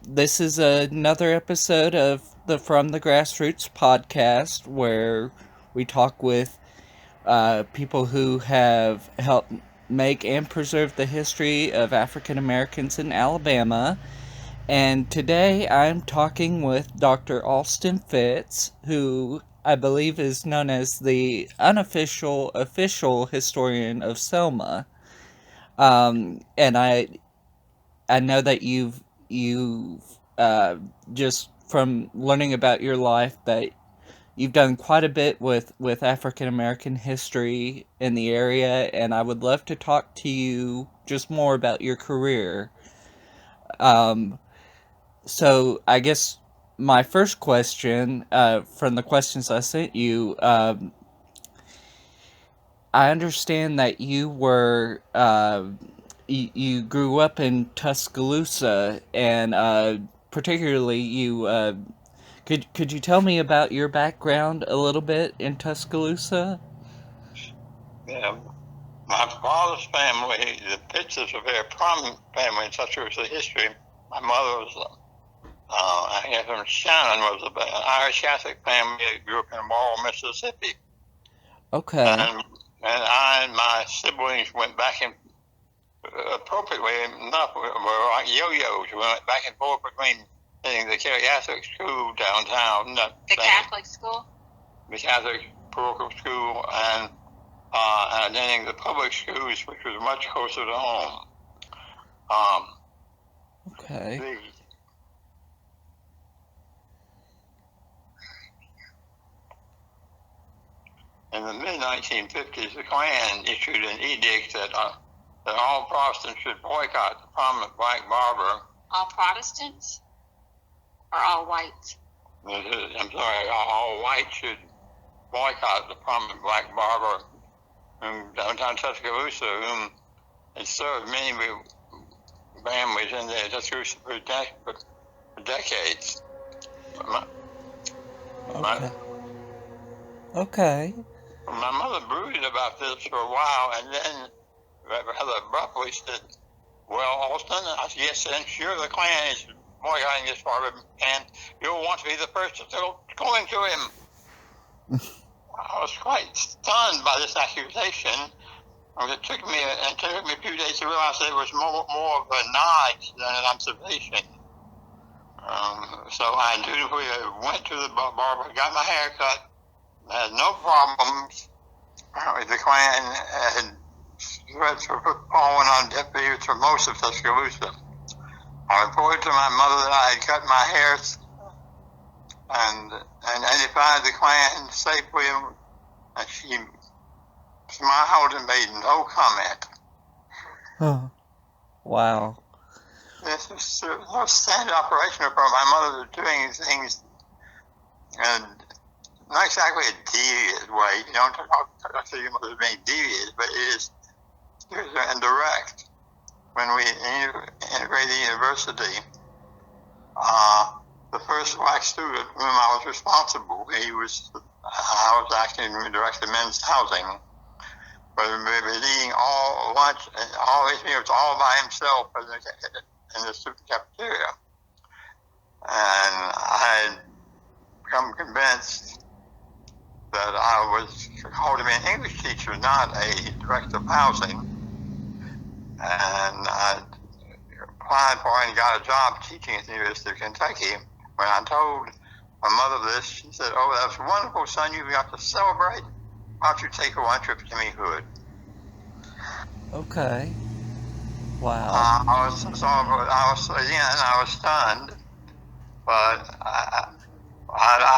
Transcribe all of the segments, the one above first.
This is another episode of the From the Grassroots podcast where we talk with people who have helped make and preserve the history of African Americans in Alabama. And today I'm talking with Dr. Alston Fitz, who I believe is known as the unofficial official historian of Selma. And I know that you've just from learning about your life that you've done quite a bit with African American history in the area, and I would love to talk to you just more about your career. Um, so I guess my first question, from the questions I sent you, I understand that you grew up in Tuscaloosa, and particularly could you tell me about your background a little bit in Tuscaloosa? Yeah, my father's family, the Pitts is a very prominent family in Tuscaloosa history. My mother was, I guess from Shannon, was an Irish Catholic family that grew up in Laurel, Mississippi. Okay. And I and my siblings went back and appropriately enough, we were like yo-yos. We went back and forth between the Catholic school downtown. The Catholic school? The Catholic parochial school and attending the public schools, which was much closer to home. Okay. In the mid-1950s, the Klan issued an edict that all Protestants should boycott the prominent black barber. All Protestants? Or all whites? I'm sorry, all whites should boycott the prominent black barber in downtown Tuscaloosa, whom had served many families in the Tuscaloosa for decades. Okay. My mother brooded about this for a while and then rather abruptly said, "Well, Alston, I said, yes, and sure, the Klan is boycotting this barber, and you'll want to be the first to go into him." I was quite stunned by this accusation. It took me a few days to realize that it was more of a nod than an observation. So I dutifully went to the barber, got my hair cut, had no problems. The Klan had threats were falling on deaf ears for most of Tuscaloosa. I reported to my mother that I had cut my hair and identified the Klan safely, and she smiled and made no comment. Oh, wow. This was no standard operation for my mother doing things in not exactly a devious way. You don't talk to your mother being devious, but it is indirect. When we integrated the university, the first black student for whom I was responsible, I was acting in director of men's housing, but we were eating all lunch and all these meals all by himself in the student cafeteria. And I had become convinced that I was called to be an English teacher, not a director of housing. And I applied for and got a job teaching at the University of Kentucky. When I told my mother this, she said, "Oh, that's wonderful, son. You've got to celebrate. Why don't you take a one trip to Jimmy Hood?" Okay. Wow. I was stunned, but I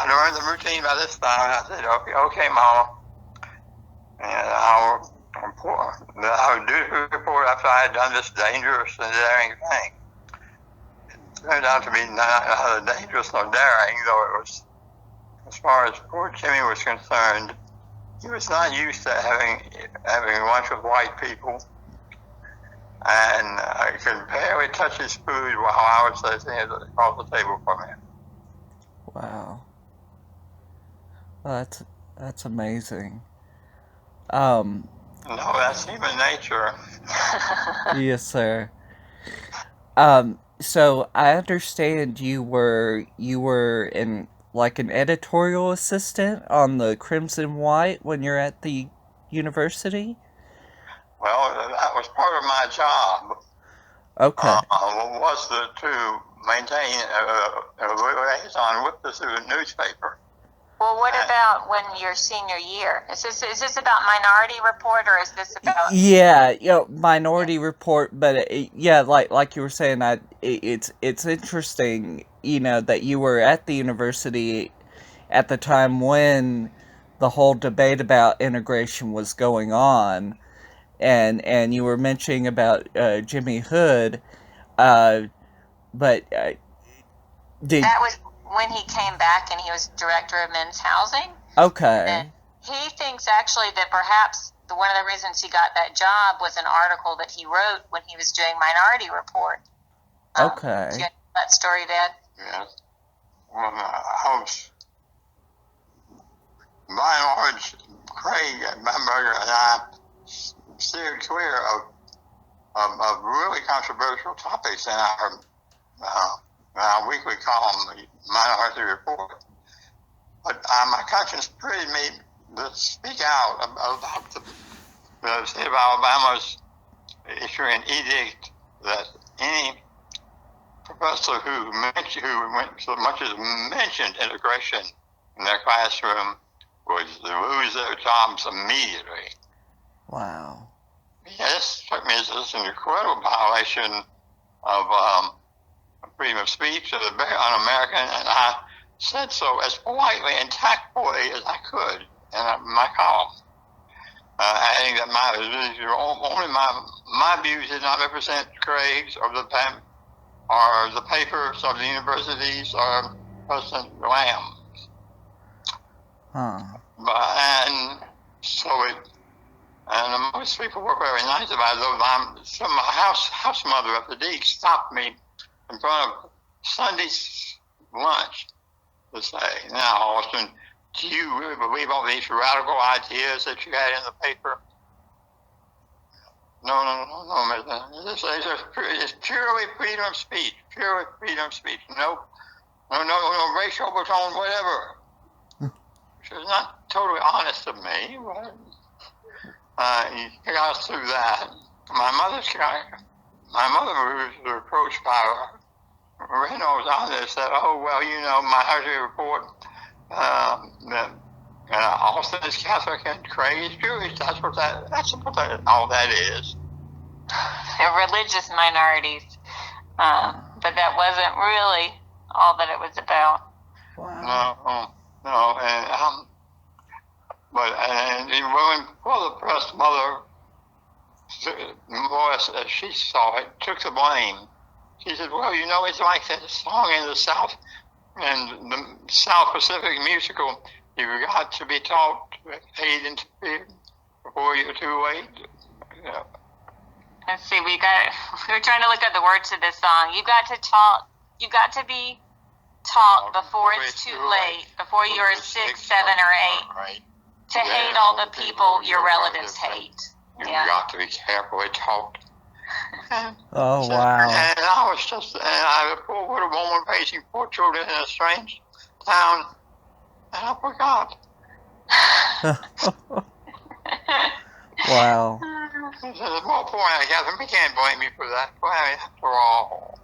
learned the routine by this time. I said, "Okay, Mama," and I would do the report after I had done this dangerous and daring thing. It turned out to be not dangerous nor daring, though it was, as far as poor Jimmy was concerned, he was not used to having lunch with white people, and I could barely touch his food while I was sitting across the table from him. Wow. Well, that's amazing. No, that's human nature. Yes, sir. So I understand you were in like an editorial assistant on the Crimson White when you're at the university. Well, that was part of my job. Okay. Was to maintain a liaison with the newspaper. Well, what about when your senior year? Is this about Minority Report, or is this about? Yeah, Minority Report, but yeah, like you were saying, it's interesting, that you were at the university at the time when the whole debate about integration was going on, and you were mentioning about Jimmy Hood, uh, but did That was when he came back and he was director of men's housing. And okay, he thinks actually that perhaps one of the reasons he got that job was an article that he wrote when he was doing Minority Report. Do okay, you know that story, Dad? Yes. Well, I was, by and large, Craig Bamberger and I steered clear of really controversial topics in our weekly column, the Minority Report. But my conscience permitted me to speak out about the state of Alabama's issuing an edict that any professor who so much as mentioned integration in their classroom would lose their jobs immediately. wow, This struck me as an incredible violation of freedom of speech, very un-American, and I said so as politely and tactfully as I could in my column, adding that only my views did not represent Craig's or the papers of the universities or President Lamb. huh, And most people were very nice about it. Though so my house mother at the Deke stopped me in front of Sunday's lunch to say, "Now, Alston, do you really believe all these radical ideas that you had in the paper?" No. It's purely freedom of speech. Purely freedom of speech. No racial overtone, whatever. She was not totally honest with me, but he got us through that. My mother was approached by Reynolds on this, said, "Oh, well, Minority Report, Alston is Catholic and Craig is Jewish. That's what all that is." They're religious minorities, but that wasn't really all that it was about. wow, No, and when the press mother, more or less as she saw it, took the blame. She said, "Well, it's like that song in the South, and the South Pacific musical. You've got to be taught to hate and fear before you're too late." Let's see, we were trying to look at the words to this song. You got to be taught before it's too late, before you're 6, 7, or 8, right, to hate all the people your relatives hate. You've got to be carefully taught. oh wow, And I was a poor little woman raising 4 children in a strange town, and I forgot. wow, There's a small point, I guess, and we can't blame me for that. Well, after all.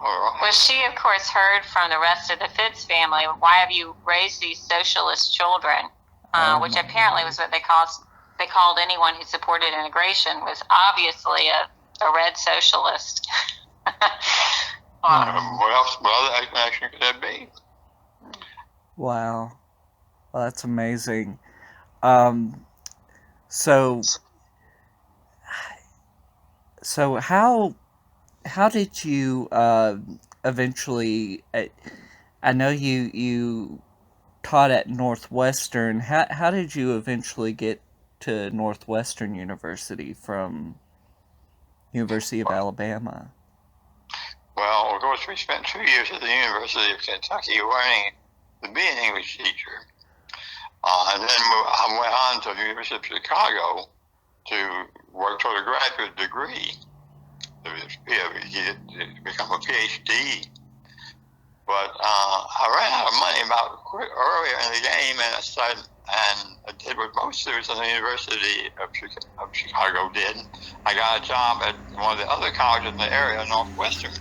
All right. Well, she, of course, heard from the rest of the Fitz family, "Why have you raised these socialist children?" Which apparently was what they called anyone who supported integration was obviously a red socialist. What other explanation could that be? wow. Well, that's amazing. So how did you eventually? I know you taught at Northwestern. How did you eventually get to Northwestern University from University of Alabama? Well, of course, we spent 2 years at the University of Kentucky learning to be an English teacher. And then I went on to the University of Chicago to work toward a graduate degree. become a PhD. But I ran out of money about earlier in the game, and I did what most students in the University of Chicago did. I got a job at one of the other colleges in the area, Northwestern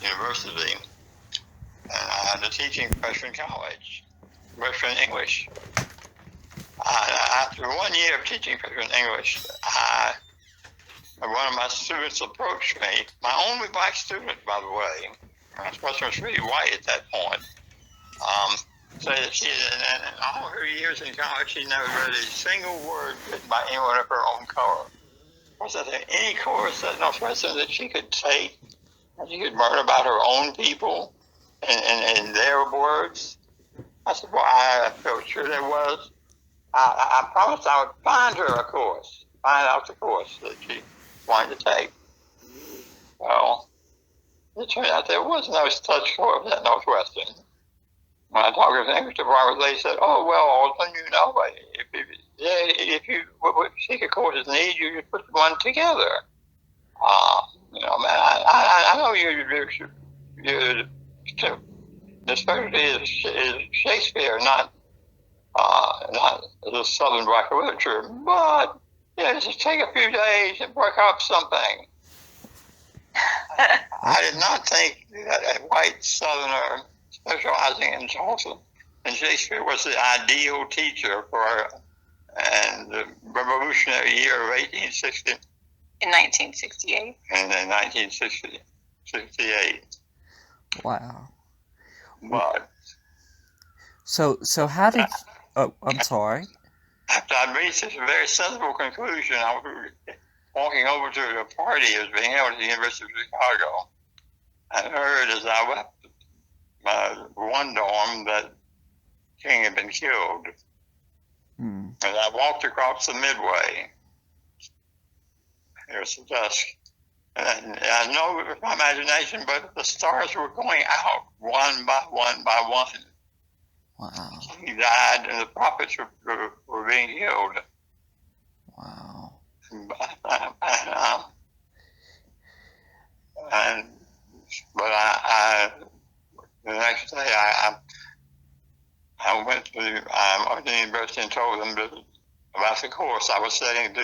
University, and I had a teaching freshman college, freshman English. After 1 year of teaching freshman English, one of my students approached me, my only black student, by the way. My person was really white at that point. Said that she, in all her years in college, she never read a single word written by anyone of her own color. Was there any course at Northwestern that she could take, and she could learn about her own people and their words? I said, well, I felt sure there was. I promised I would find her a course, find out the course that she wanted to take. Well, it turned out there was no such course at Northwestern. When I talked to the English department, they said, "Oh well, Alston, you know, if you secret courses need, you just put one together." Man, I know the specialty is Shakespeare, not the Southern Black literature, but just take a few days and work up something. I did not think that a white Southerner specializing in Tulsa and Shakespeare was the ideal teacher for the revolutionary year of 1860. In 1968. In 1968. Wow. But so how did? Oh, I'm sorry. After I reached this very sensible conclusion, I was walking over to a party that was being held at the University of Chicago. I heard as I left one dorm that King had been killed. And I walked across the midway. It was dusk. And I know it was my imagination, but the stars were going out one by one by one. Wow. He died, and the prophets were being killed. Wow. The next day I went to the university and told them about the course I was setting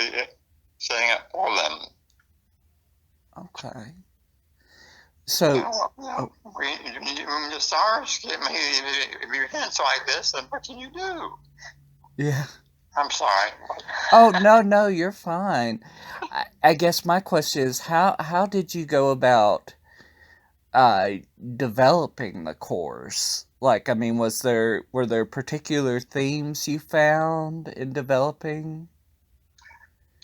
up for them. Okay. So, when the stars get me, if your hands like this, then what can you do? Yeah. I'm sorry. Oh, no, you're fine. I guess my question is, how did you go about developing the course? Like, I mean, were there particular themes you found in developing?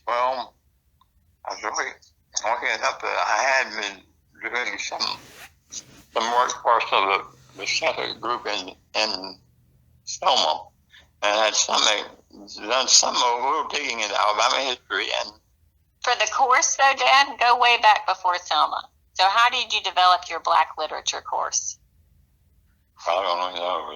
Well, I was really looking it up. I had been doing some work for the center group in Selma, and had done some a little digging into Alabama history. And for the course, though, Dad, go way back before Selma. So how did you develop your Black literature course? I don't know.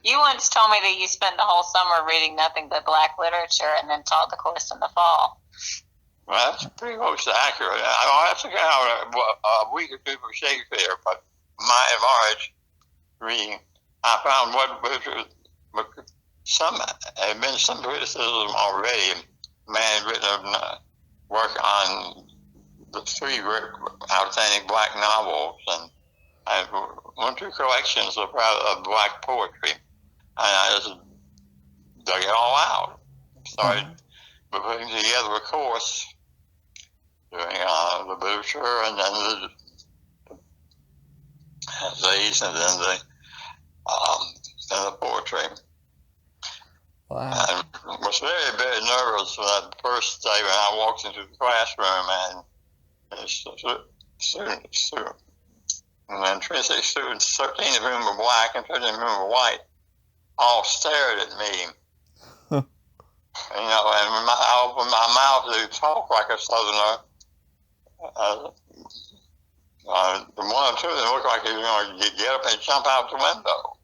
You once told me that you spent the whole summer reading nothing but Black literature and then taught the course in the fall. Well, that's pretty close to accurate. I have to get out a week or two for Shakespeare, but my large reading, I found had been some criticism already. A man had written a work on the three outstanding Black novels, and I went through collections of Black poetry, and I just dug it all out. Started putting together a course doing the literature, and then the essays, and then the poetry. Wow. I was very, very nervous for that first day when I walked into the classroom, and students, and then 26 students, 13 of whom were Black and 13 of whom were white, all stared at me. And when I opened my mouth to talk like a Southerner, the one or two of them looked like he was going to get up and jump out the window.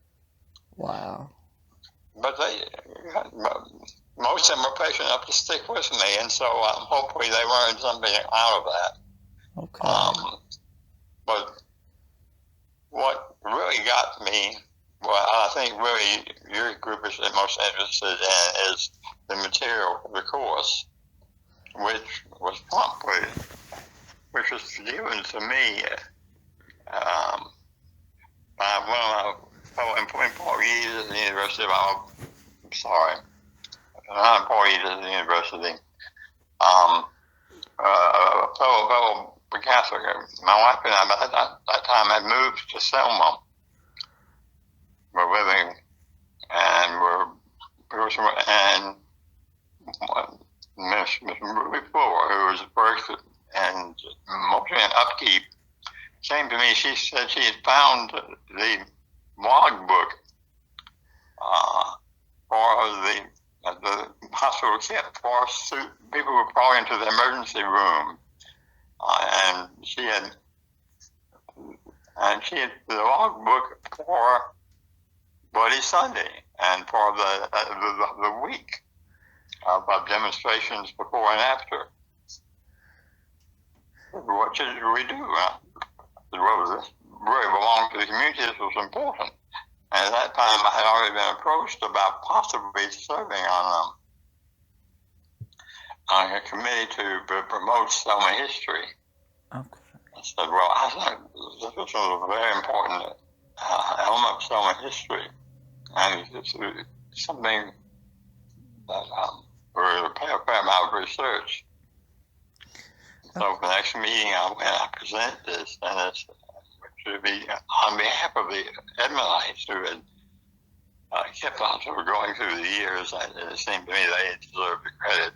Wow. But most of them were patient enough to stick with me, and so hopefully they learned something out of that. Okay. But what really got me, well, I think really your group is most interested in is the material for the course, which was given to me by one of my fellow employees at the University of, not employees at the university, a fellow Catholic. My wife and I, at that time, had moved to Selma. We're living, and Miss Ruth, who was first and mostly in upkeep, came to me. She said she had found the logbook for the hospital kept for people who were brought into the emergency room, and she had the logbook for Bloody Sunday and for the week of demonstrations before and after. What should we do? This really belonged to the community. This was important. And at that time, I had already been approached about possibly serving on a committee to promote Selma history. Okay. I said, well, I thought this was a very important element of Selma history. And it's something that we're a fair amount of research. So for the next meeting, I present this, and it's to be on behalf of the Edmondites who had kept on sort of going through the years, and it seemed to me they deserved the credit.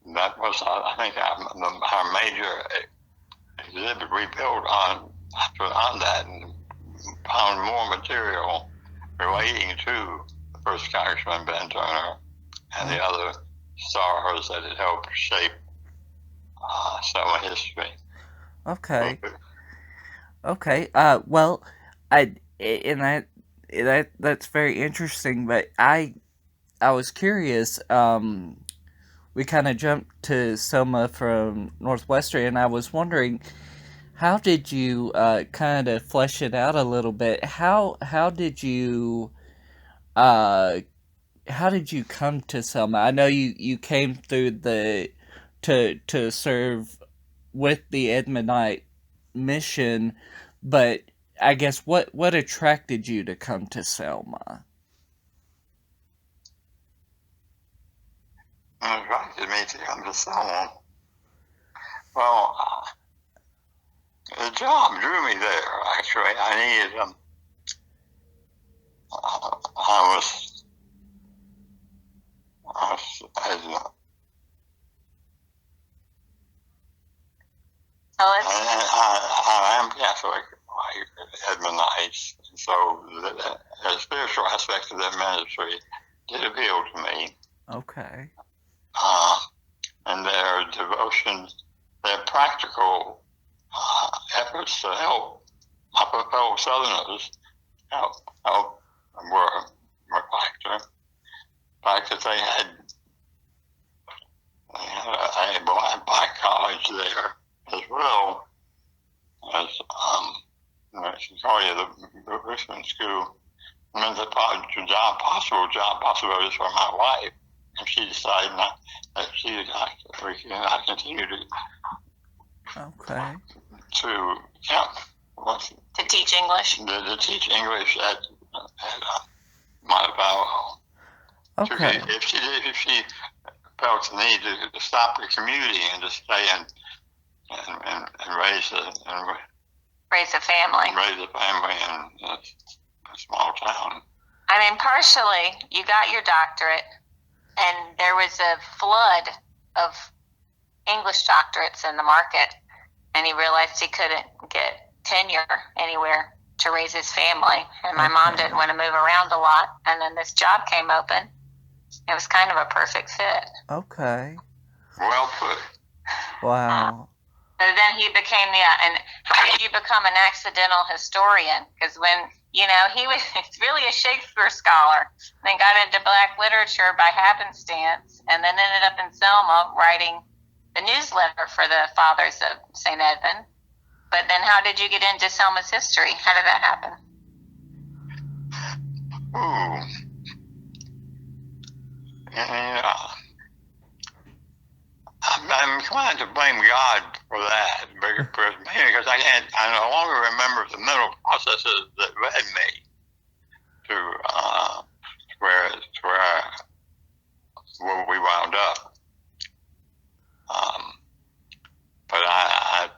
And that was, I think, our major exhibit. We built on that and found more material relating to the first Congressman Ben Turner and the other stars that had helped shape Selma history. Okay. Okay. Well, that's very interesting. But I was curious. We kind of jumped to Selma from Northwestern, and I was wondering, how did you kind of flesh it out a little bit? How did you come to Selma? I know you came through to serve with the Edmondite mission, but I guess what attracted you to come to Selma? What attracted me to come to Selma? Well, the job drew me there. Actually, I needed I was I am Catholic, Edmondites, and so the spiritual aspect of their ministry did appeal to me. Okay. And their devotion, their practical efforts to help my fellow Southerners were factor. The fact that they had a black college there as well as the Richmond School meant that job possibilities for my wife, and she decided that she would not continue to teach English. To teach English at Montevallo. Okay. If she felt the need to stop the commuting and to stay and raise a family in a small town. I mean, partially, you got your doctorate, and there was a flood of English doctorates in the market, and he realized he couldn't get tenure anywhere to raise his family. And my mom didn't want to move around a lot, and then this job came open. It was kind of a perfect fit. Okay. Well put. Wow. So then he became and how did you become an accidental historian? Because when You know, he was really a Shakespeare scholar, then got into Black literature by happenstance, and then ended up in Selma writing the newsletter for the Fathers of St. Edmund. But then how did you get into Selma's history? How did that happen? Ooh. I'm inclined to blame God for that, because I no longer remember the mental processes that led me to where we wound up. But I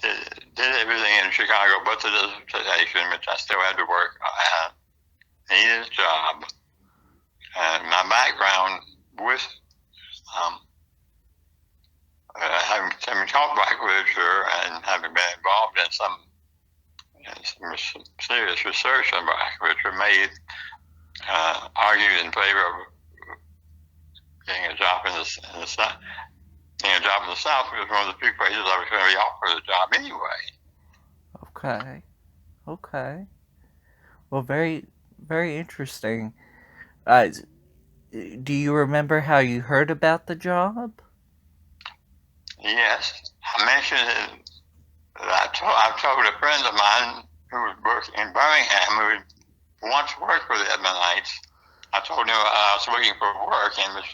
did everything in Chicago but the dissertation, which I still had to work. I needed a job, and my background with having taught Black literature and having been involved in some serious research on Black literature argued in favor of getting a job in the South. Getting a job in the South was one of the few places I was going to be offered a job anyway. Okay. Well, very, very interesting. Do you remember how you heard about the job? Yes, I mentioned it. I told a friend of mine who was working in Birmingham, who had once worked for the Edmondites. I told him I was looking for work and was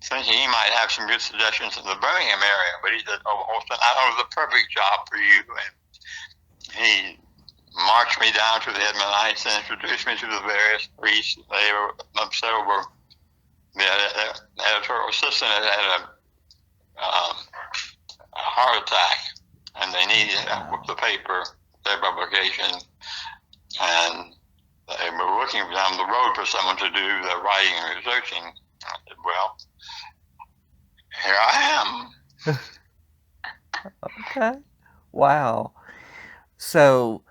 thinking he might have some good suggestions in the Birmingham area. But he said, "Oh, Alston, I know the perfect job for you." And he marched me down to the Edmondites and introduced me to the various priests. They were themselves were the editorial assistant had a heart attack, and they needed the paper, their publication, and they were looking down the road for someone to do the writing and researching. I said, "Well, here I am." Okay. Wow. So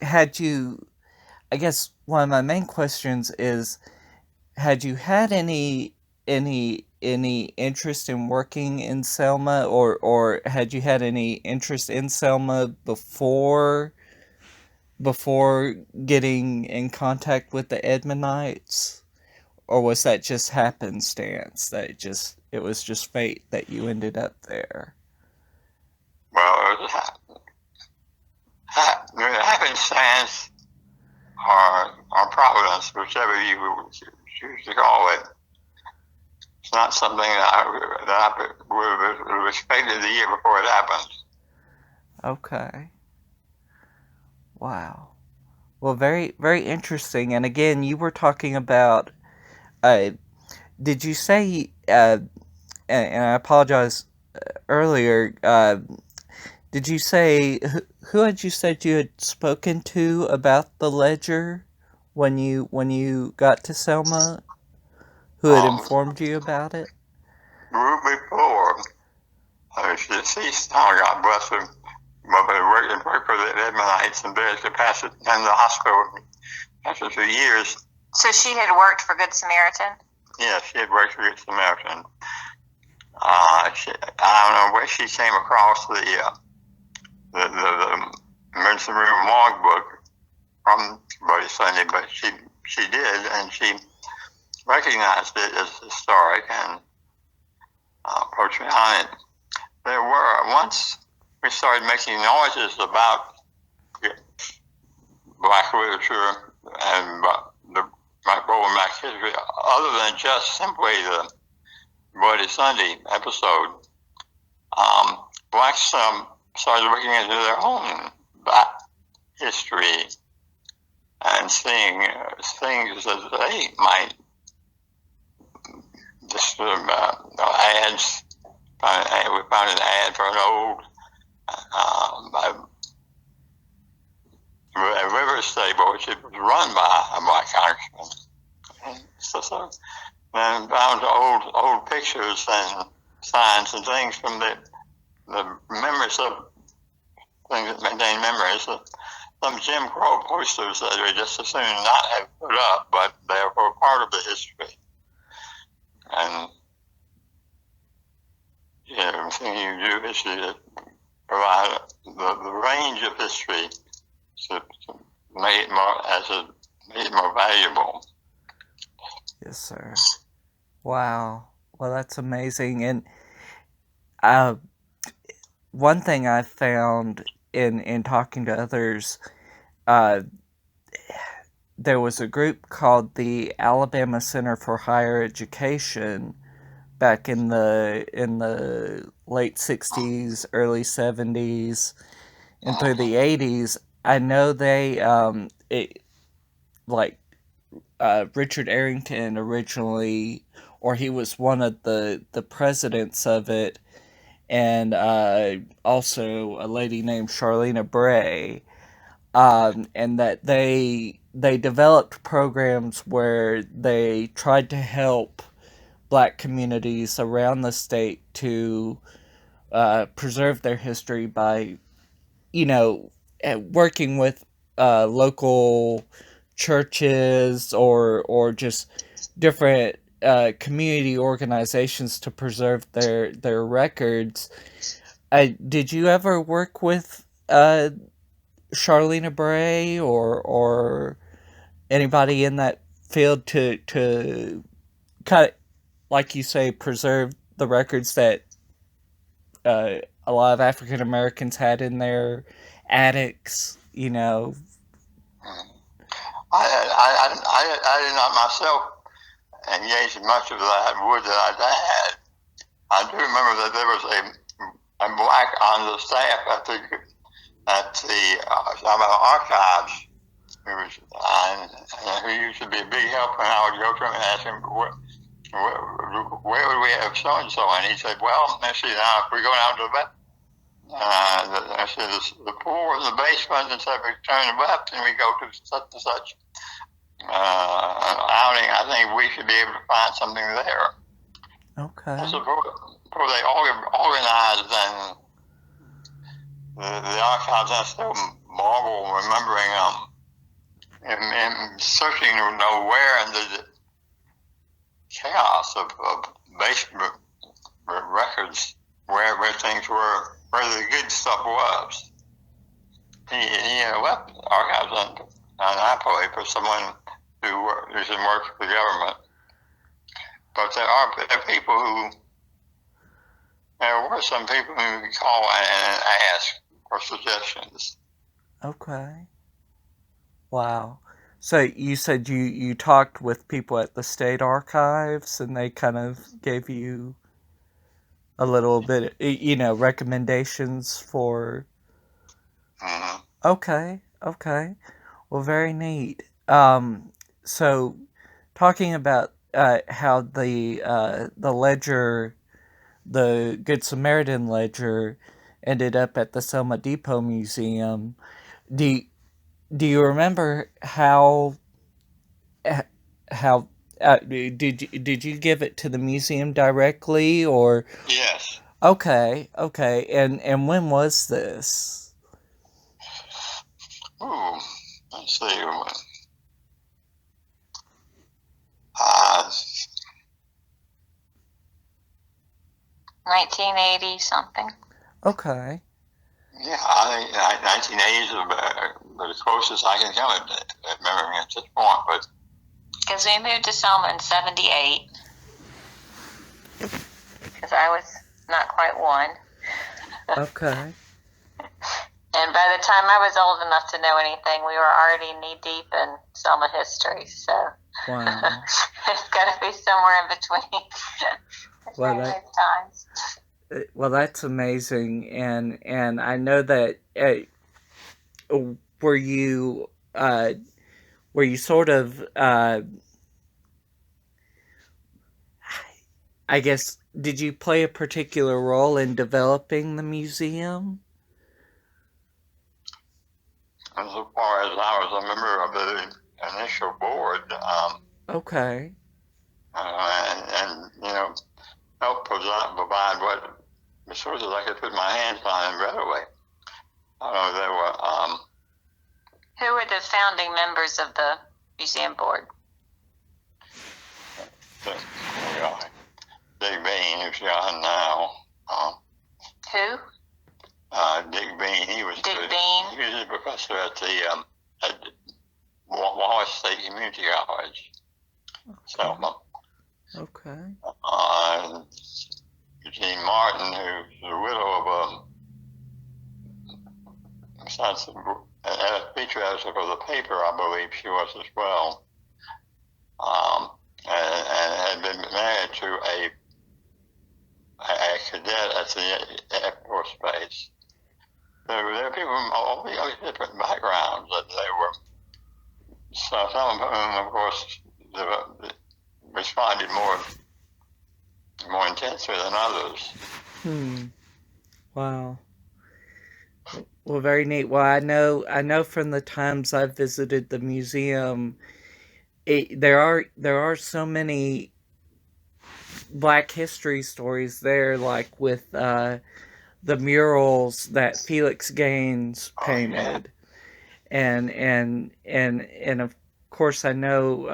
had you? I guess one of my main questions is: had you had any interest in working in Selma, or had you had any interest in Selma before getting in contact with the Edmondites, or was that just happenstance that it was just fate that you ended up there? Well, it was happenstance or providence, whichever you choose to call it. It's not something that I would have expected the year before it happened. Okay. Wow. Well, very, very interesting. And again, you were talking about, did you say, and I apologize earlier, did you say, who had you said you had spoken to about the ledger when you got to Selma? Who had informed you about it? Ruth before, she's now, God bless her, worked for the Edmondites in various capacities in the hospital after 2 years. So she had worked for Good Samaritan? Yes, she had worked for Good Samaritan. I don't know where she came across the emergency room logbook from Bloody Sunday, but she did, and she recognized it as historic and approached me on it. There were, once we started making noises about Black literature and the role in Black history, other than just simply the Bloody Sunday episode, Blacks started looking into their own Black history and seeing things that they might just ads. We found an ad for an old a river stable, which was run by a Black congressman. And found old pictures and signs and things from the memories of things that maintain memories. Some Jim Crow posters that we just as soon not have put up, but they're part of the history. And everything you do is to provide the range of history to make it more valuable. Yes, sir. Wow. Well, that's amazing. And one thing I found in talking to others, uh, there was a group called the Alabama Center for Higher Education back in the late 60s, early 70s, and through the 80s. I know they like Richard Arrington originally, or he was one of the presidents of it, and also a lady named Charlena Bray, and that they developed programs where they tried to help black communities around the state to preserve their history by, you know, working with local churches or just different community organizations to preserve their records. Did you ever work with Charlena Bray or anybody in that field to kind of, like you say, preserve the records that a lot of African Americans had in their attics, you know? I did not myself engage in much of that wood that I had. I do remember that there was a black on the staff at the archives who used to be a big help, and I would go to him and ask him, where would we have so and so? And he said, well, let's see, now if we go down to the floor of the basement, and so we turn left and we go to such and such outing, I think we should be able to find something there. Okay. So before they organized, and the archives, I still marvel remembering and searching to know where in the chaos of basement records where things were, where the good stuff was. He left archives unhappily for someone who works for the government. But there are people who, there were some people who call and ask for suggestions. Okay. Wow. So you said you talked with people at the state archives and they kind of gave you a little bit, you know, recommendations for... Mm-hmm. Okay. Well, very neat. So talking about how the ledger, the Good Samaritan ledger, ended up at the Selma Depot Museum. Do you remember how did you give it to the museum directly, or? Yes. Okay. And when was this? Ooh, let's see. 1980 something. Okay. Yeah, I think 1980s is the closest I can come at remembering at this point. But because we moved to Selma in '78, because I was not quite one. Okay. And by the time I was old enough to know anything, we were already knee deep in Selma history. So Wow. it's got to be somewhere in between. Well, that's amazing, and I know that were you sort of I guess, did you play a particular role in developing the museum? as far as I was a member of the initial board, Okay. and help provide what resources I could put my hands on readily. There were. Who were the founding members of the museum board? Dick Bean, who's gone now. Who? Dick Bean. He was Dick Bean. He was a professor professor at Wallace State Community College, Selma. Okay. Eugene Martin, who's the widow of a feature editor for the paper, I believe she was as well, and had been married to a cadet at the Air Force Base. There were people from all these different backgrounds that they were. So some of whom, of course, responded more intensely than others. Wow. Well, very neat. Well, I know from the times I've visited the museum, there are so many Black history stories there, like with the murals that Felix Gaines painted, and of course I know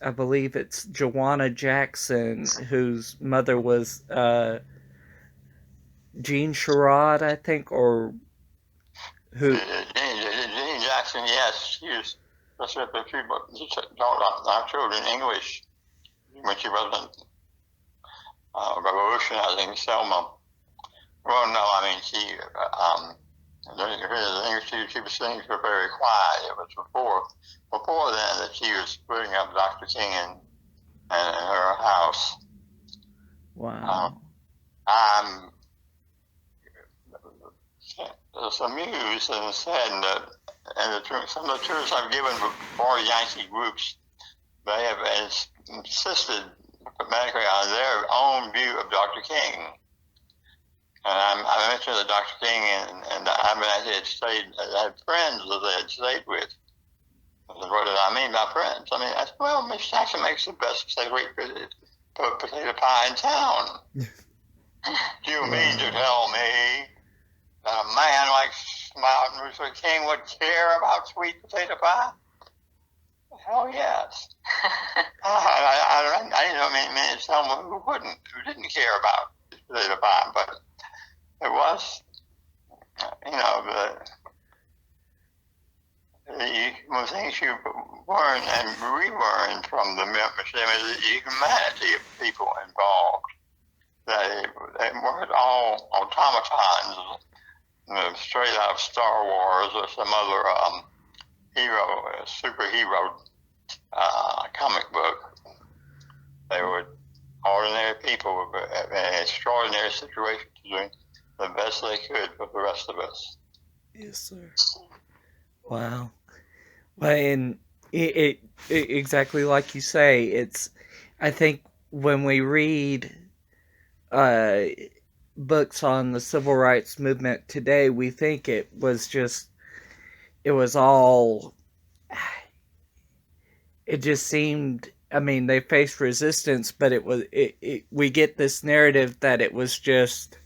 I believe it's Joanna Jackson, whose mother was Jean Sherrod, I think, or who? Jean Jackson, yes, she was. She taught our children English when she wasn't revolutionizing Selma. Well, no, I mean the English she was saying were very quiet. It was before then that she was putting up Dr. King in her house. Wow. I'm amused and saddened that, some of the tours I've given for Yankee groups, they have insisted medically on their own view of Dr. King. And I mentioned that Dr. King and I had friends that they had stayed with. I said, what did I mean by friends? I mean, I said, well, Miss Jackson makes the best potato pie in town. Do you mean to tell me that a man like Martin Luther King would care about sweet potato pie? Hell yes. I didn't mean someone who didn't care about potato pie, but it was, the things you learn and relearn from the museum is the humanity of people involved. They weren't all automatons, straight out of Star Wars or some other superhero comic book. They were ordinary people in extraordinary situations doing the best they could for the rest of us. Yes, sir. Wow. Well, and it exactly like you say, I think when we read books on the civil rights movement today, we think it was it just seemed, I mean, they faced resistance, but we get this narrative that it was just,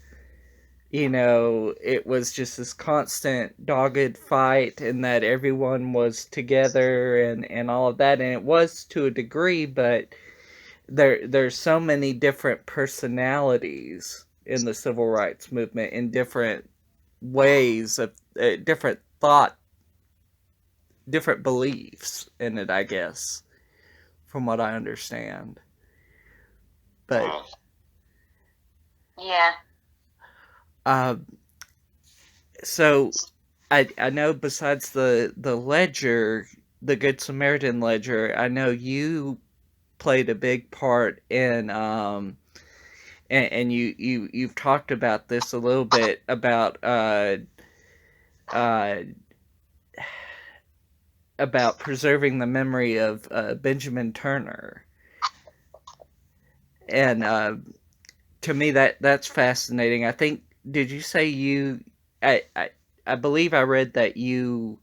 it was just this constant dogged fight, and that everyone was together and all of that, and it was to a degree, but there's so many different personalities in the civil rights movement, in different ways of different beliefs in it, I guess, from what I understand. But yeah. So I know besides the ledger, the Good Samaritan ledger, I know you played a big part in and you've talked about this a little bit about preserving the memory of Benjamin Turner, and to me that's fascinating. I think, did you say I believe I read that you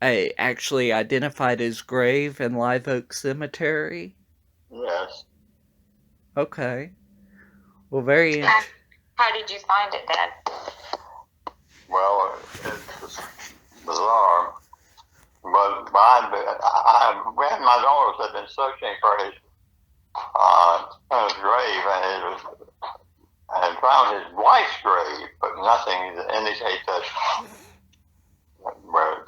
actually identified his grave in Live Oak Cemetery? Yes. Okay. Well, very How did you find it, Dad? Well, it's bizarre. But my daughters had been searching for his grave, and found his wife's grave, but nothing that indicates that where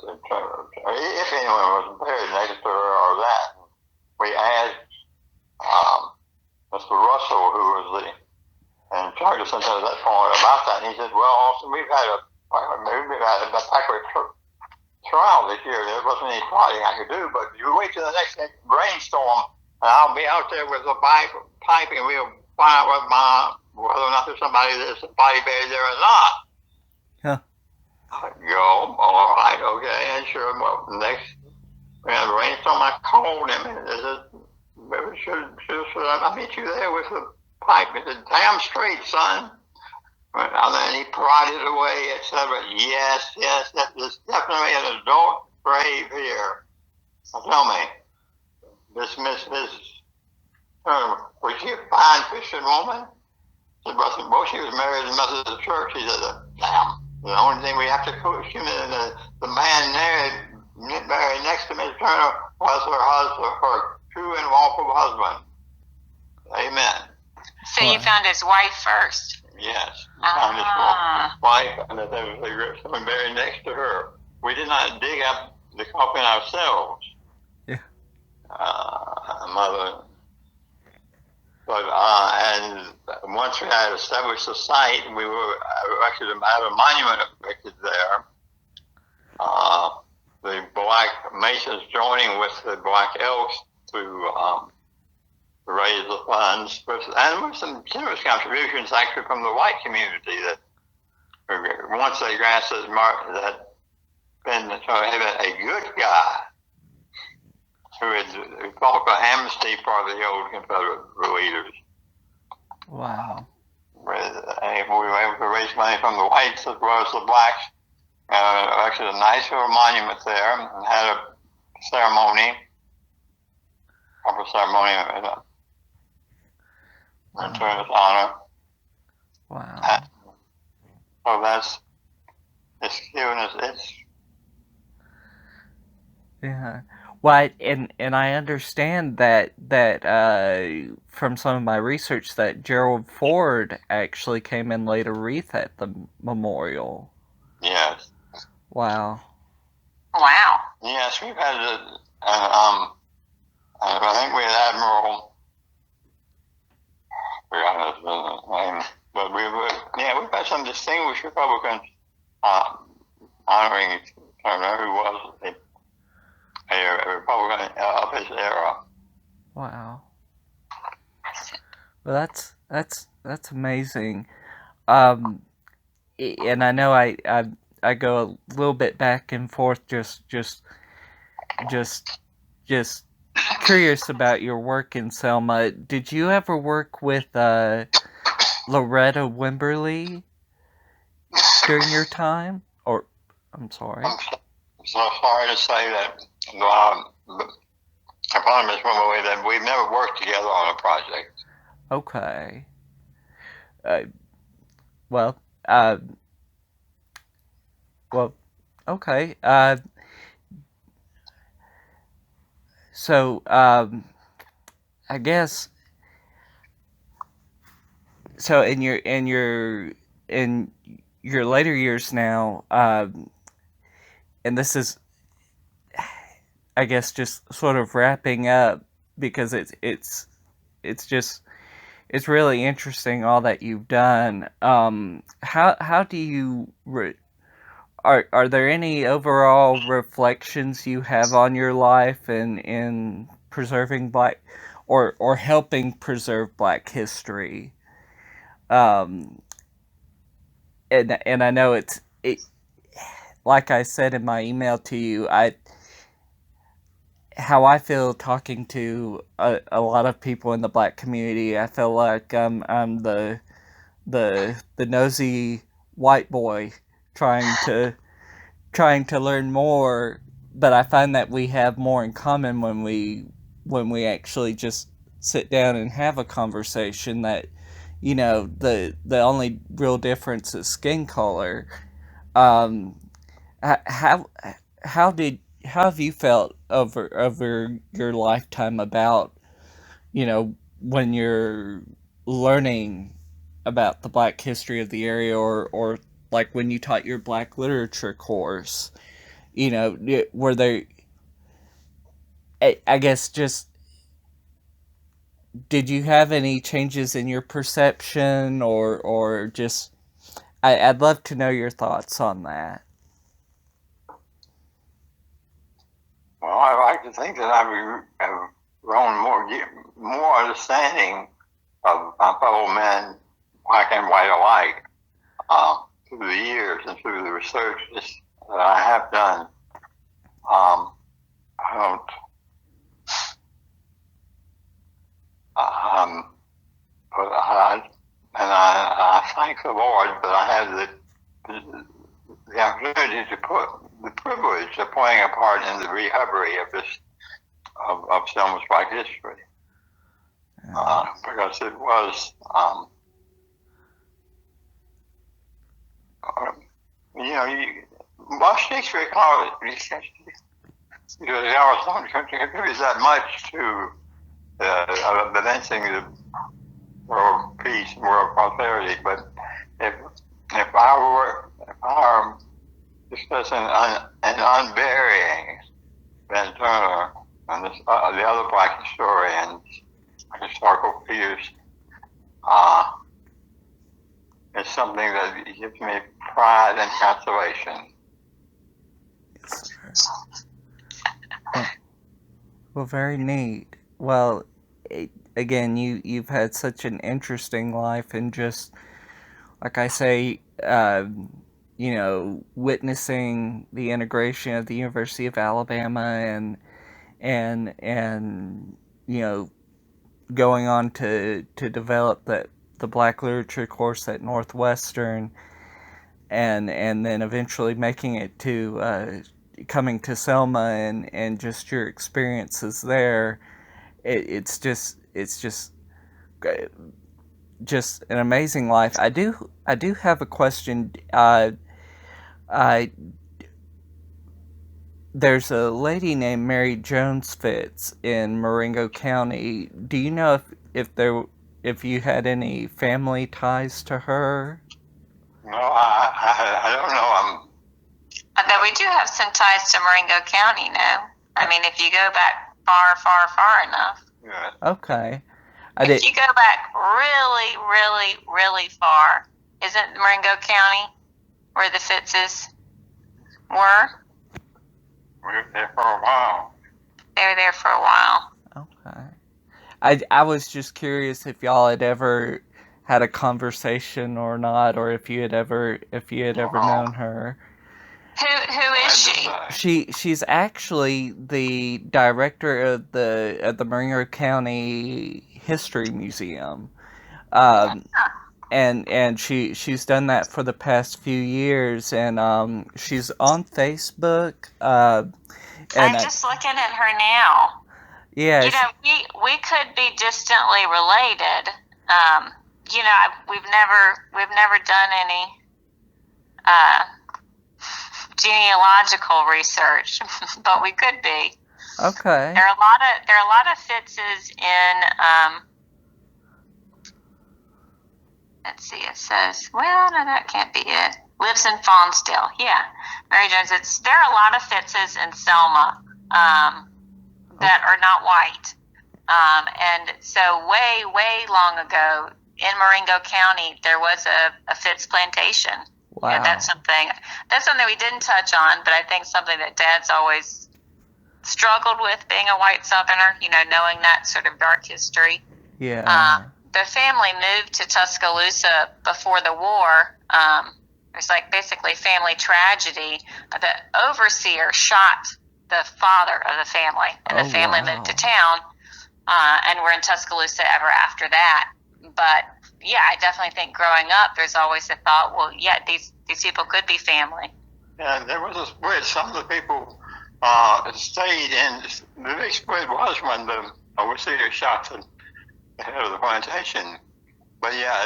if anyone was buried next to her or that. We asked Mr. Russell, who was the in charge of Center at that point, about that, and he said, "Well, Alston, we've had a backward trial this year. There wasn't any plotting I could do, but you wait till the next rainstorm, and I'll be out there with a pipe, and we'll find out whether or not there's somebody that's a body buried there or not." Huh. I go, all right, okay, and sure. Well, next we had a rainstorm. I called him, and I said, "Should I meet you there with the pipe?" He said, "Damn straight, son." And then he prodded away, etc. Yes, there's definitely an adult grave here. Now tell me, this Miss was she a fine Christian woman? I said, "Well, she was married in the Methodist Church." He said, "Damn, the only thing we have to question is the man there, married next to Miss Turner, was her true and lawful husband." Amen. So you found his wife first? Yes. Found his wife, and that there was someone buried next to her. We did not dig up the coffin ourselves. Yeah. Mother. But and once we had established the site, we were erected a monument erected there. The Black Masons joining with the Black Elks to raise the funds, and with some generous contributions actually from the white community that once they grasped that Ben had been a good guy who fought for amnesty for the old Confederate leaders. Wow. We were able to raise money from the whites as well as the blacks. Actually, a nice little monument there, and had a proper ceremony in Turner's honor. Wow. So it's given us, Yeah. Well, and I understand that from some of my research that Gerald Ford actually came and laid a wreath at the memorial. yes. Wow. Wow. Yes, we've had I think we had Admiral, I forgot his name, but we've had some distinguished Republicans honoring Turner, who was a Republican of his era. Wow. Well, that's amazing. And I know I go a little bit back and forth, just curious about your work in Selma. Did you ever work with Loretta Wimberly during your time? Or, I'm sorry. I'm so sorry to say that. I promise that we've never worked together on a project. Okay. Well, okay. So, I guess, so in your later years now, and this is, I guess, just sort of wrapping up, because it's really interesting all that you've done. How do you are there any overall reflections you have on your life in preserving Black or helping preserve Black history? And I know it like I said in my email to you, how I feel talking to a lot of people in the Black community. I feel like I'm the nosy white boy trying to learn more, but I find that we have more in common when we actually just sit down and have a conversation. That, the only real difference is skin color. How have you felt over your lifetime about, when you're learning about the Black history of the area, or like when you taught your Black literature course, were there, I guess, just, did you have any changes in your perception, or just, I'd love to know your thoughts on that. Well, I like to think that I've grown more understanding of my fellow men, black and white alike, through the years and through the research that I have done. I don't. But I thank the Lord that I have the opportunity to put the privilege of playing a part in the recovery of Selma's Black history, because it was, most history contributes that much to advancing the world peace and world prosperity. But if I were discussing an unburying Ben Turner and the other black historians, historical figures, it's something that gives me pride and consolation. Well, very neat. Well, again, you've had such an interesting life, and just like I say, witnessing the integration of the University of Alabama, and going on to develop the Black Literature course at Northwestern, and then eventually making it to coming to Selma, and just your experiences there. It's just an amazing life. I do have a question. There's a lady named Mary Jones Fitz in Marengo County. Do you know if you had any family ties to her? No, I don't know. But we do have some ties to Marengo County now. I mean, if you go back far enough. Yeah. Okay. If you go back really, really, really far, isn't Marengo County where the Fitzes were? We were there for a while. They were there for a while. Okay. I was just curious if y'all had ever had a conversation or not, or if you had ever known her. Who is she? She's actually the director of the Marengo County History Museum, and she's done that for the past few years, and she's on Facebook. And I'm just looking at her now. Yeah, we could be distantly related. We've never done any genealogical research, but we could be. Okay. There are a lot of Fitzes in. Let's see. It says, well, no, that can't be it. Lives in Fawnsdale. Yeah, Mary Jones. There are a lot of Fitzes in Selma that are not white, and so way long ago in Marengo County there was a Fitz plantation. Wow. Yeah, that's something we didn't touch on, but I think something that Dad's always struggled with, being a white Southerner, knowing that sort of dark history. Yeah. The family moved to Tuscaloosa before the war. It was like basically family tragedy. The overseer shot the father of the family, and the family moved to town, and we're in Tuscaloosa ever after that. But yeah, I definitely think growing up, there's always the thought, well, yeah, these people could be family. Yeah, there was a split. Some of the people stayed in. The big split was when the overseer shot the head of the plantation. But yeah,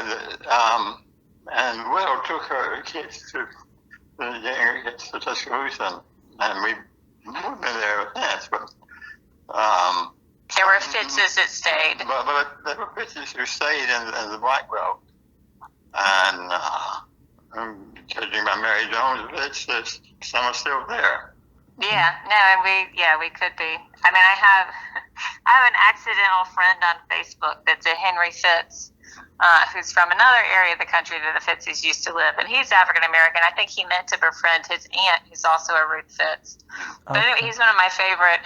and Widow took her kids to Tuscaloosa, and we've been there since. But there were Fitzes that stayed. But there were Fitzes who stayed in the Black Belt, and judging by Mary Jones, some are still there. Yeah, no, and we could be. I mean, I have an accidental friend on Facebook that's a Henry Fitz, who's from another area of the country that the Fitzes used to live, and he's African American. I think he meant to befriend his aunt, who's also a Ruth Fitz. But anyway, he's one of my favorite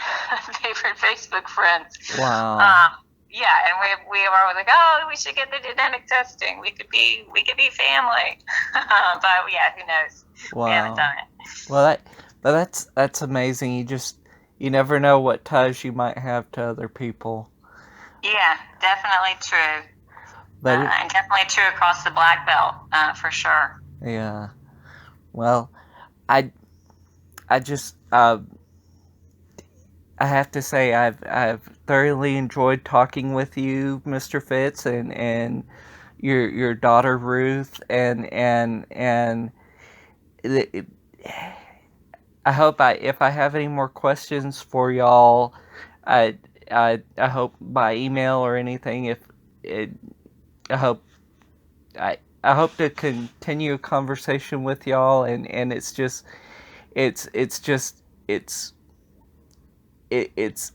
Facebook friends. Wow. Yeah, and we were always like, oh, we should get the genetic testing. We could be family. But yeah, who knows? Wow. We haven't done it. Well, that's amazing. You never know what ties you might have to other people. Yeah, definitely true. But and definitely true across the black belt, for sure. Yeah. Well, I just I have to say I've thoroughly enjoyed talking with you, Mr. Fitz, and your daughter Ruth, and I hope if I have any more questions for y'all, I hope by email or anything. If it, I hope I hope to continue a conversation with y'all, and it's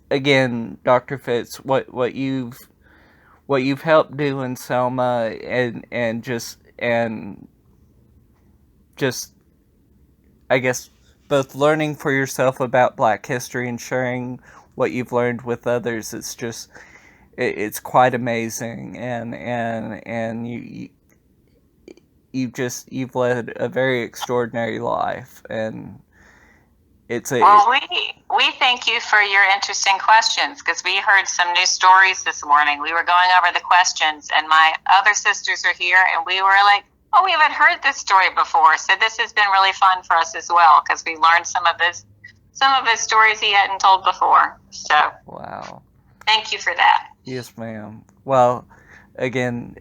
again, Dr. Fitz, what you've helped do in Selma, and just I guess both learning for yourself about Black history and sharing what you've learned with others. It's quite amazing, and you've led a very extraordinary life, and well, we thank you for your interesting questions, because we heard some new stories this morning. We were going over the questions, and my other sisters are here, and we were like, oh, we haven't heard this story before. So this has been really fun for us as well, because we learned some of his stories he hadn't told before. So wow, thank you for that. Yes, ma'am. Well, again,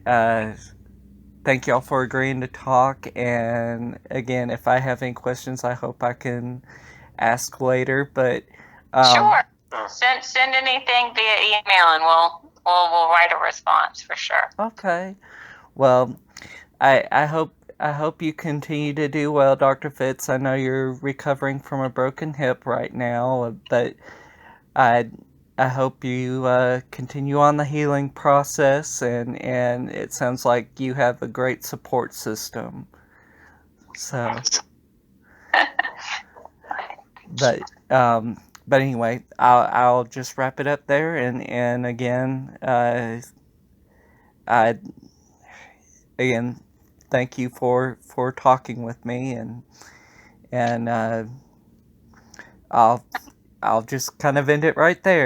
thank y'all for agreeing to talk. And again, if I have any questions, I hope I can ask later. But sure, send anything via email, and we'll write a response for sure. Okay. Well, I hope you continue to do well, Dr. Fitz. I know you're recovering from a broken hip right now, but I hope you continue on the healing process, and it sounds like you have a great support system. So, but anyway, I'll just wrap it up there, and again, thank you for talking with me, and I'll just kind of end it right there.